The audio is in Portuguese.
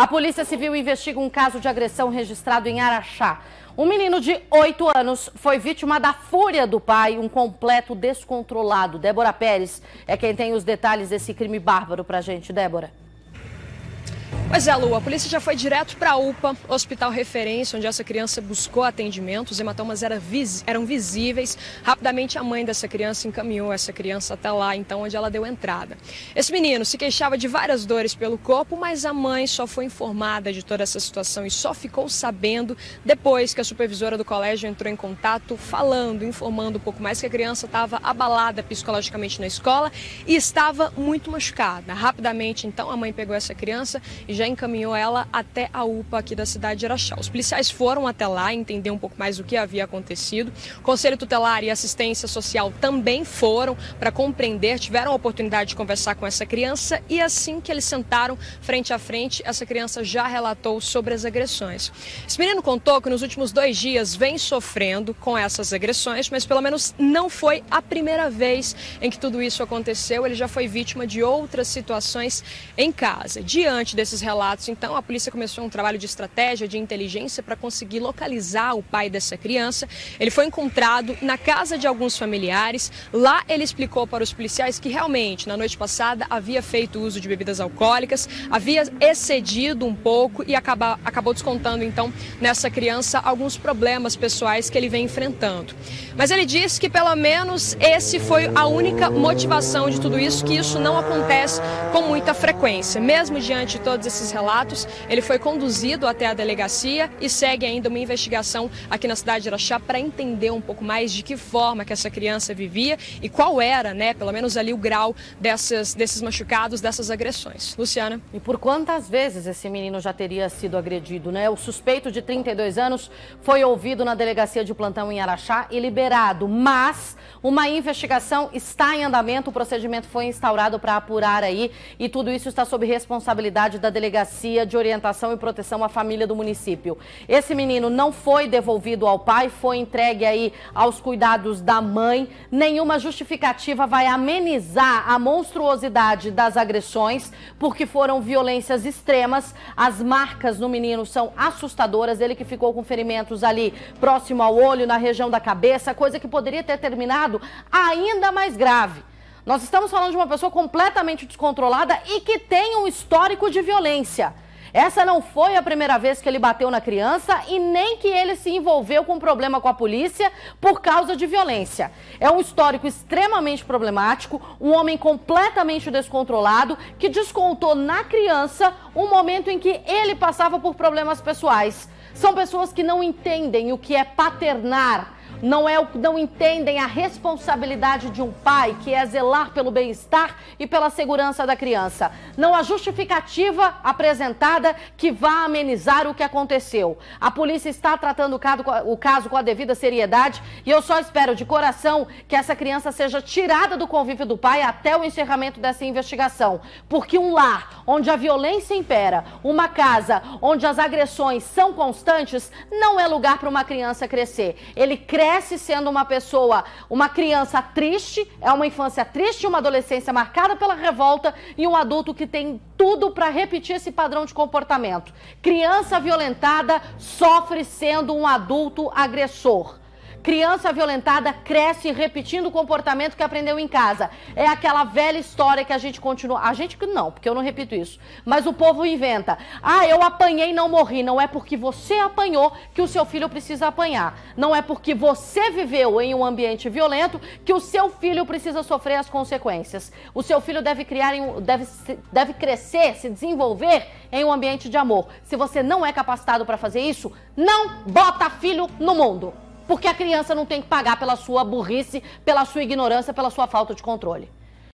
A Polícia Civil investiga um caso de agressão registrado em Araxá. Um menino de 8 anos foi vítima da fúria do pai, um completo descontrolado. Débora Pérez é quem tem os detalhes desse crime bárbaro pra gente. Débora. Pois é, Lu, a polícia já foi direto para a UPA, hospital referência, onde essa criança buscou atendimento. Os hematomas eram visíveis. Rapidamente a mãe dessa criança encaminhou essa criança até lá, então, onde ela deu entrada. Esse menino se queixava de várias dores pelo corpo, mas a mãe só foi informada de toda essa situação e só ficou sabendo depois que a supervisora do colégio entrou em contato, informando um pouco mais que a criança estava abalada psicologicamente na escola e estava muito machucada. Rapidamente, então, a mãe pegou essa criança e já encaminhou ela até a UPA aqui da cidade de Araxá. Os policiais foram até lá entender um pouco mais do que havia acontecido. O Conselho Tutelar e Assistência Social também foram para compreender, tiveram a oportunidade de conversar com essa criança e assim que eles sentaram frente a frente, essa criança já relatou sobre as agressões. Esse menino contou que nos últimos 2 dias vem sofrendo com essas agressões, mas pelo menos não foi a primeira vez em que tudo isso aconteceu. Ele já foi vítima de outras situações em casa. Diante desses relatos, então, a polícia começou um trabalho de estratégia, de inteligência para conseguir localizar o pai dessa criança. Ele foi encontrado na casa de alguns familiares. Lá ele explicou para os policiais que realmente, na noite passada, havia feito uso de bebidas alcoólicas, havia excedido um pouco e acabou descontando, então, nessa criança alguns problemas pessoais que ele vem enfrentando. Mas ele disse que, pelo menos, esse foi a única motivação de tudo isso, que isso não acontece com muita frequência. Mesmo diante de todos esses relatos, ele foi conduzido até a delegacia e segue ainda uma investigação aqui na cidade de Araxá para entender um pouco mais de que forma que essa criança vivia e qual era, pelo menos ali o grau desses machucados, dessas agressões. Luciana. E por quantas vezes esse menino já teria sido agredido, O suspeito de 32 anos foi ouvido na delegacia de plantão em Araxá e liberado, mas uma investigação está em andamento, o procedimento foi instaurado para apurar aí e tudo isso está sob responsabilidade da Delegacia de Orientação e Proteção à Família do município. Esse menino não foi devolvido ao pai, foi entregue aí aos cuidados da mãe. Nenhuma justificativa vai amenizar a monstruosidade das agressões, porque foram violências extremas. As marcas no menino são assustadoras, ele que ficou com ferimentos ali próximo ao olho, na região da cabeça, coisa que poderia ter terminado ainda mais grave. Nós estamos falando de uma pessoa completamente descontrolada e que tem um histórico de violência. Essa não foi a primeira vez que ele bateu na criança e nem que ele se envolveu com problema com a polícia por causa de violência. É um histórico extremamente problemático, um homem completamente descontrolado que descontou na criança um momento em que ele passava por problemas pessoais. São pessoas que não entendem o que é paternar. Não entendem a responsabilidade de um pai, que é zelar pelo bem-estar e pela segurança da criança. Não há justificativa apresentada que vá amenizar o que aconteceu. A polícia está tratando o caso com a devida seriedade e eu só espero de coração que essa criança seja tirada do convívio do pai até o encerramento dessa investigação. Porque um lar onde a violência impera, uma casa onde as agressões são constantes, não é lugar para uma criança crescer. Ele cresce sendo uma criança triste, é uma infância triste, uma adolescência marcada pela revolta e um adulto que tem tudo para repetir esse padrão de comportamento. Criança violentada sofre sendo um adulto agressor. Criança violentada cresce repetindo o comportamento que aprendeu em casa. É aquela velha história que a gente continua... A gente não, porque eu não repito isso. Mas o povo inventa. Eu apanhei e não morri. Não é porque você apanhou que o seu filho precisa apanhar. Não é porque você viveu em um ambiente violento que o seu filho precisa sofrer as consequências. O seu filho deve crescer, se desenvolver em um ambiente de amor. Se você não é capacitado para fazer isso, não bota filho no mundo. Porque a criança não tem que pagar pela sua burrice, pela sua ignorância, pela sua falta de controle.